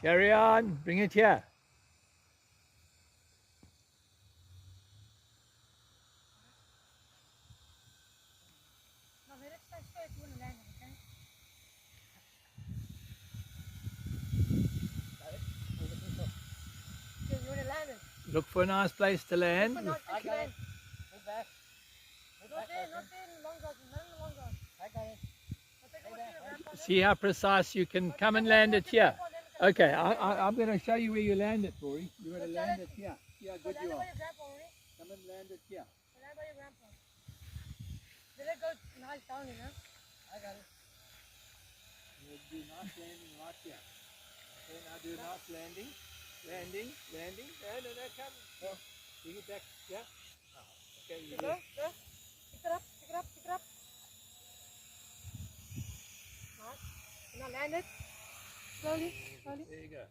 Carry on. Bring it here. No, let it stay straight. You want to land it, okay? Okay, you want to land it? Look for a nice place to land. Not I got land. it. Move back. Not there, not there in the long grass. Not in the long grass. I got it. I'll take it with you, grandpa. See how precise you can come and land it here. Okay, I'm going to show you where you land it, Rory. You're going to land it here. See how good you are. Come and land it here. Land by your grandpa. Let it go nice down, you know? I got it. We'll do nice landing right here. Okay, now do a nice landing. Landing. No, come. Oh, bring it back. Yeah. Okay, you Go. Pick it up. Nice. Now land it. Slowly. There you go.